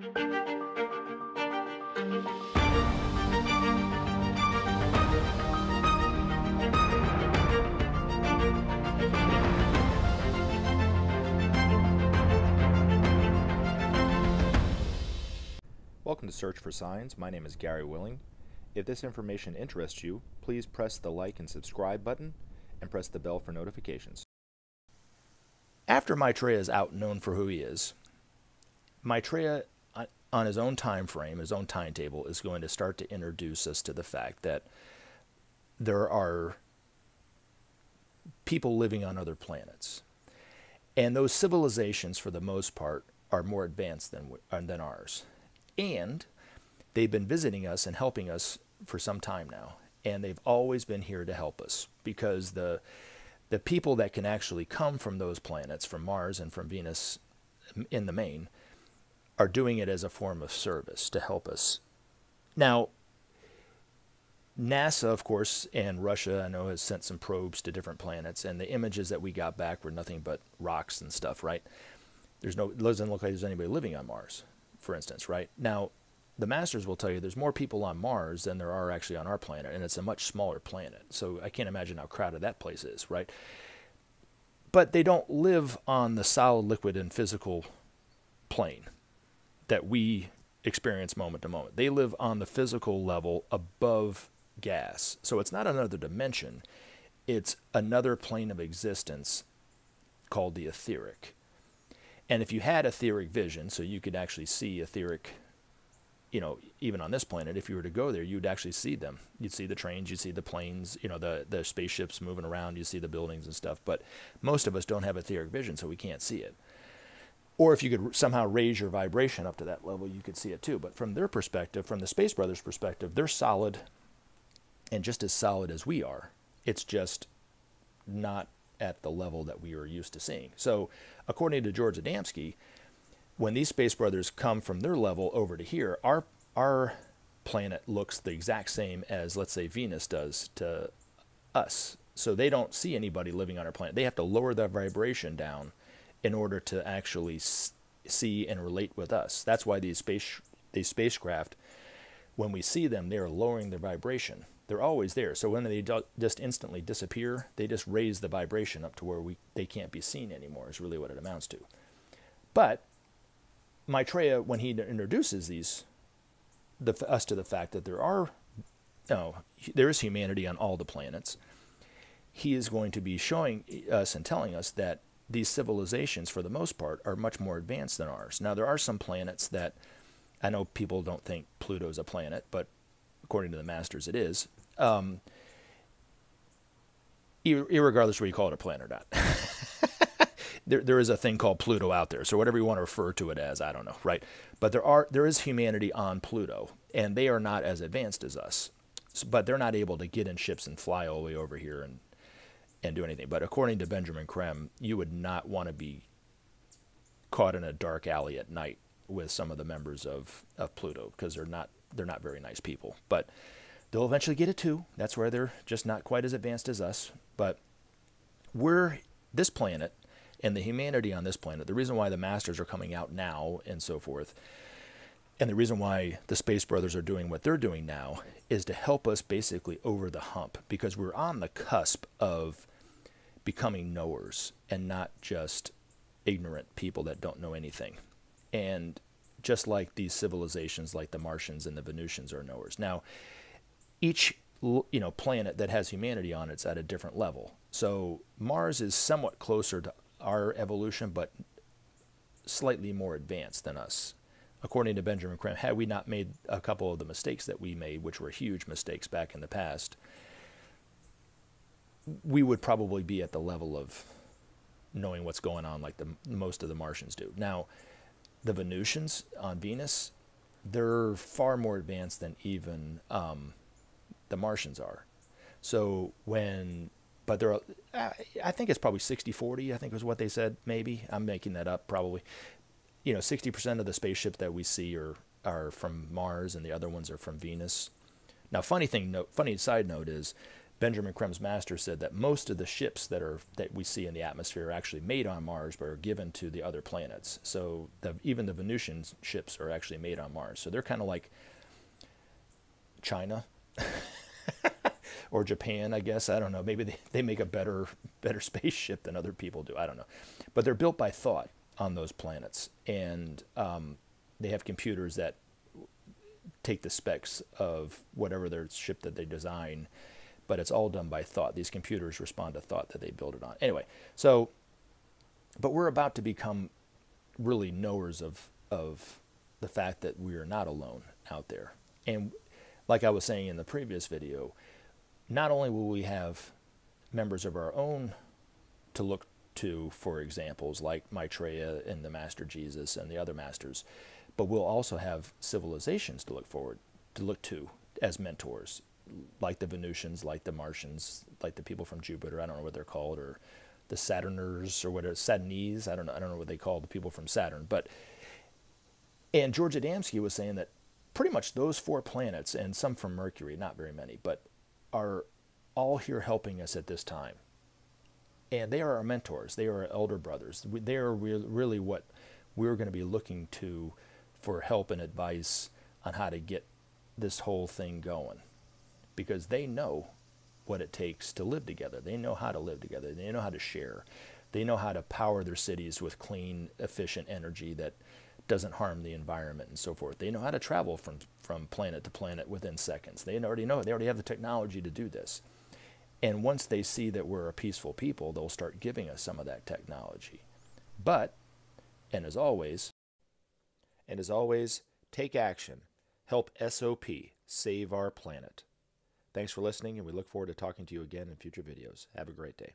Welcome to Search for Signs. My name is Gary Willing. If this information interests you, please press the like and subscribe button and press the bell for notifications. After Maitreya is out known for who he is, Maitreya, on his own time frame, his own timetable, is going to start to introduce us to the fact that there are people living on other planets. And those civilizations, for the most part, are more advanced than ours. And they've been visiting us and helping us for some time now. And they've always been here to help us, because the people that can actually come from those planets, from Mars and from Venus in the main, are doing it as a form of service to help us. Now, NASA, of course, and Russia, I know, has sent some probes to different planets, and the images that we got back were nothing but rocks and stuff, right? It doesn't look like there's anybody living on Mars, for instance, right? Now, the masters will tell you there's more people on Mars than there are actually on our planet, and it's a much smaller planet. So I can't imagine how crowded that place is, right? But they don't live on the solid, liquid, and physical plane that we experience moment to moment. They live on the physical level above gas. So it's not another dimension. It's another plane of existence called the etheric. And if you had etheric vision, so you could actually see etheric, you know, even on this planet, if you were to go there, you'd actually see them. You'd see the trains, you'd see the planes, you know, the spaceships moving around, you see the buildings and stuff. But most of us don't have etheric vision, so we can't see it. Or if you could somehow raise your vibration up to that level, you could see it too. But from their perspective, from the Space Brothers' perspective, they're solid and just as solid as we are. It's just not at the level that we are used to seeing. So according to George Adamski, when these Space Brothers come from their level over to here, our planet looks the exact same as, let's say, Venus does to us. So they don't see anybody living on our planet. They have to lower their vibration down in order to actually see and relate with us. That's why these spacecraft, when we see them, they're lowering their vibration. They're always there. So when they just instantly disappear, they just raise the vibration up to where they can't be seen anymore, is really what it amounts to. But Maitreya, when he introduces us to the fact that there is humanity on all the planets, he is going to be showing us and telling us that these civilizations, for the most part, are much more advanced than ours. Now, there are some planets that, I know people don't think Pluto's a planet, but according to the masters, it is. Irregardless whether you call it a planet or not. there is a thing called Pluto out there, so whatever you want to refer to it as, I don't know, right? But there is humanity on Pluto, and they are not as advanced as us. But they're not able to get in ships and fly all the way over here and do anything. But according to Benjamin Creme, you would not want to be caught in a dark alley at night with some of the members of Pluto, because they're not very nice people. But they'll eventually get it too. That's where they're just not quite as advanced as us. But this planet and the humanity on this planet, the reason why the masters are coming out now and so forth, and the reason why the Space Brothers are doing what they're doing now, is to help us basically over the hump, because we're on the cusp of becoming knowers and not just ignorant people that don't know anything. And just like these civilizations like the Martians and the Venusians are knowers. Now, each planet that has humanity on it's at a different level. So Mars is somewhat closer to our evolution, but slightly more advanced than us. According to Benjamin Creme, had we not made a couple of the mistakes that we made, which were huge mistakes back in the past, we would probably be at the level of knowing what's going on like most of the Martians do. Now, the Venusians on Venus, they're far more advanced than even the Martians are. So but they're, I think it's probably 60-40, I think was what they said, maybe. I'm making that up, probably. 60% of the spaceships that we see are from Mars, and the other ones are from Venus. Now, funny side note is, Benjamin Creme's master said that most of the ships that we see in the atmosphere are actually made on Mars, but are given to the other planets. So even the Venusian ships are actually made on Mars. So they're kind of like China or Japan, I guess. I don't know. Maybe they make a better spaceship than other people do. I don't know. But they're built by thought on those planets, and they have computers that take the specs of whatever their ship that they design, but it's all done by thought. These computers respond to thought that they build it on. Anyway, but we're about to become really knowers of the fact that we are not alone out there. And like I was saying in the previous video, not only will we have members of our own to look to for examples like Maitreya and the Master Jesus and the other masters, but we'll also have civilizations to look to as mentors, like the Venusians, like the Martians, like the people from Jupiter. I don't know what they're called, or the Saturners, or whatever, Saturnese. I don't know what they call the people from Saturn. And George Adamski was saying that pretty much those 4 planets, and some from Mercury, not very many, but are all here helping us at this time. And they are our mentors. They are our elder brothers. They are really what we're going to be looking to for help and advice on how to get this whole thing going. Because they know what it takes to live together. They know how to live together. They know how to share. They know how to power their cities with clean, efficient energy that doesn't harm the environment and so forth. They know how to travel from planet to planet within seconds. They already know. They already have the technology to do this. And once they see that we're a peaceful people, they'll start giving us some of that technology. But, and as always, take action. Help SOP save our planet. Thanks for listening, and we look forward to talking to you again in future videos. Have a great day.